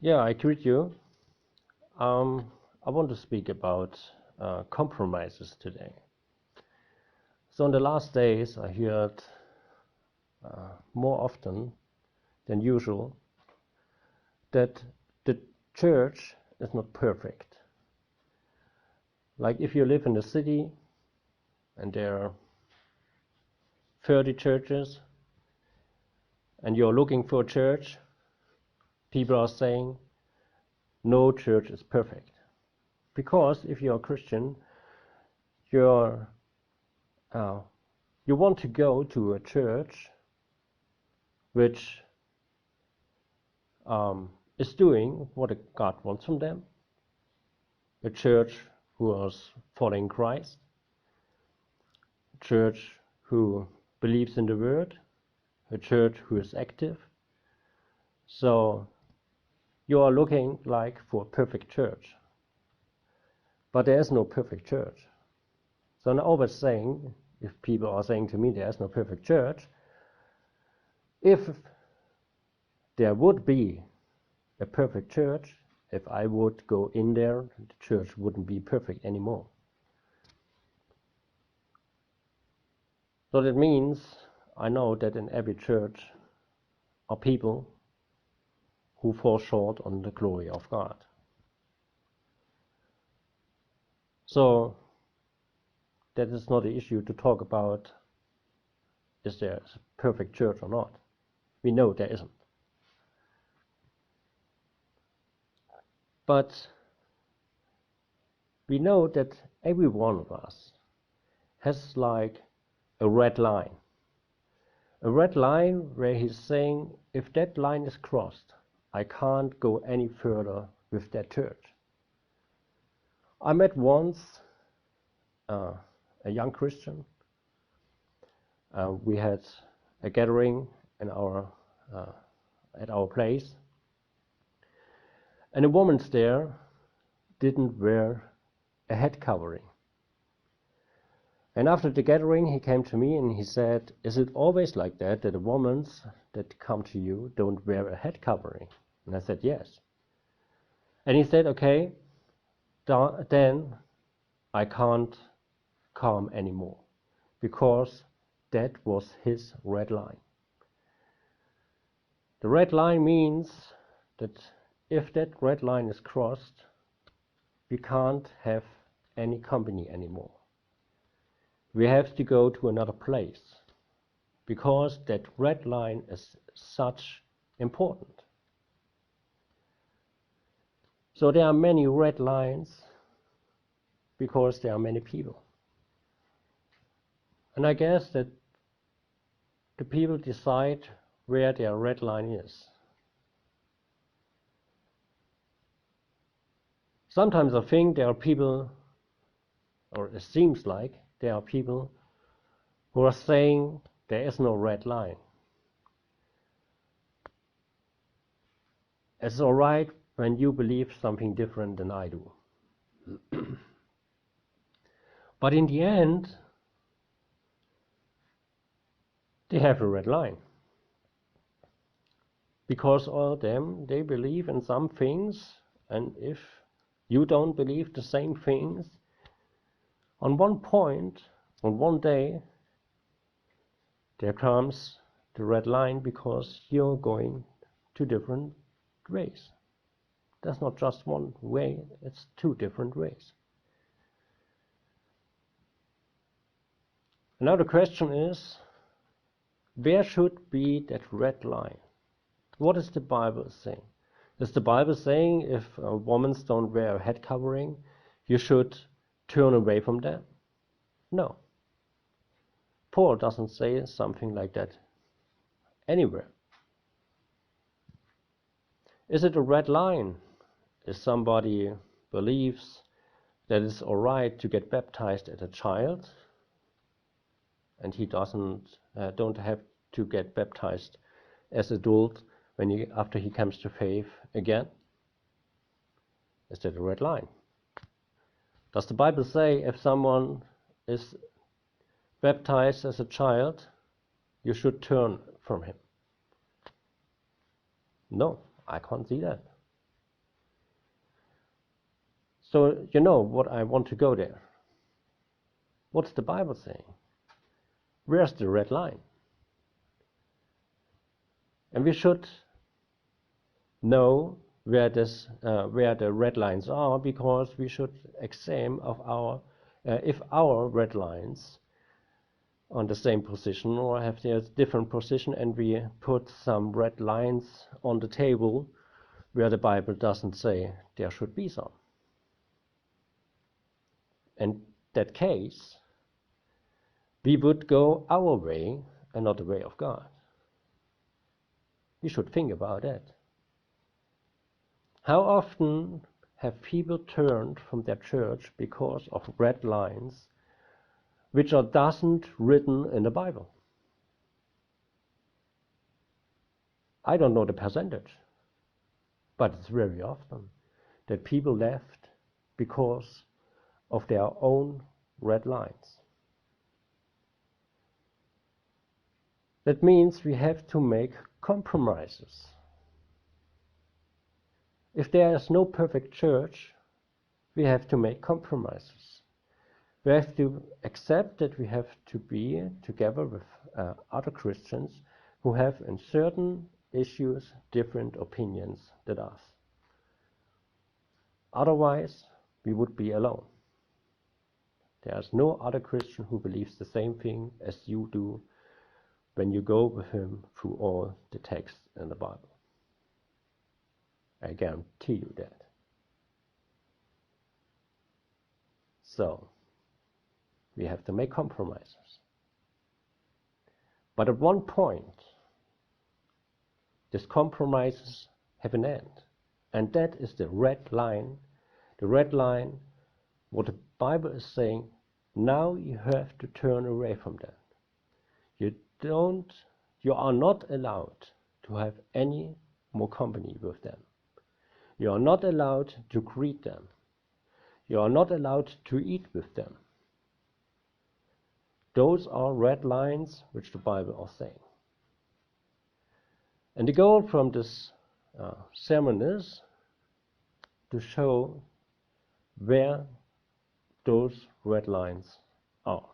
Yeah, I greet you. I want to speak about compromises today. So, in the last days, I heard more often than usual that the church is not perfect. Like if you live in a city and there are 30 churches and you're looking for a church, people are saying no church is perfect. Because if you're a Christian, you're uh, you want to go to a church which is doing what God wants from them, a church who is following Christ, a church who believes in the Word, a church who is active. So you are looking like for a perfect church, but there is no perfect church. So I'm always saying, if people are saying to me there is no perfect church, if there would be a perfect church, if I would go in there, the church wouldn't be perfect anymore. So that means I know that in every church are people who fall short on the glory of God. So that is not the issue to talk about is there a perfect church or not. We know there isn't. But we know that every one of us has like a red line. A red line where he's saying, if that line is crossed, I can't go any further with that church. I met once a young Christian. We had a gathering in uh, at our place, and a woman there didn't wear a head covering. And after the gathering, he came to me and he said, "Is it always like that the women that come to you don't wear a head covering?" And I said, "Yes." And he said, "Okay, then I can't come anymore," because that was his red line. The red line means that if that red line is crossed, we can't have any company anymore. We have to go to another place because that red line is such important. So there are many red lines because there are many people. And I guess that the people decide where their red line is. Sometimes I think there are people, or it seems like there are people who are saying there is no red line. It's all right when you believe something different than I do. But in the end, they have a red line. Because all of them, they believe in some things, and if you don't believe the same things, on one point, on one day, there comes the red line because you're going two different ways. That's not just one way, it's two different ways. Now the question is, where should be that red line? What is the Bible saying? Is the Bible saying if women don't wear a head covering, you should turn away from that? No. Paul doesn't say something like that anywhere. Is it a red line if somebody believes that it's alright to get baptized as a child and he don't have to get baptized as adult after he comes to faith again? Is that a red line? Does the Bible say if someone is baptized as a child, you should turn from him? No, I can't see that. So you know what I want to go there. What's the Bible saying? Where's the red line? And we should know where the red lines are, because we should examine if our red lines on the same position or have a different position, and we put some red lines on the table where the Bible doesn't say there should be some. In that case, we would go our way and not the way of God. We should think about that. How often have people turned from their church because of red lines which are doesn't written in the Bible? I don't know the percentage, but it's very often that people left because of their own red lines. That means we have to make compromises. If there is no perfect church, we have to make compromises. We have to accept that we have to be together with other Christians who have in certain issues different opinions than us. Otherwise, we would be alone. There is no other Christian who believes the same thing as you do when you go with him through all the texts in the Bible. I guarantee you that. So, we have to make compromises. But at one point, these compromises have an end. And that is the red line. The red line, what the Bible is saying, now you have to turn away from that. You are not allowed to have any more company with them. You are not allowed to greet them. You are not allowed to eat with them. Those are red lines which the Bible is saying. And the goal from this sermon is to show where those red lines are.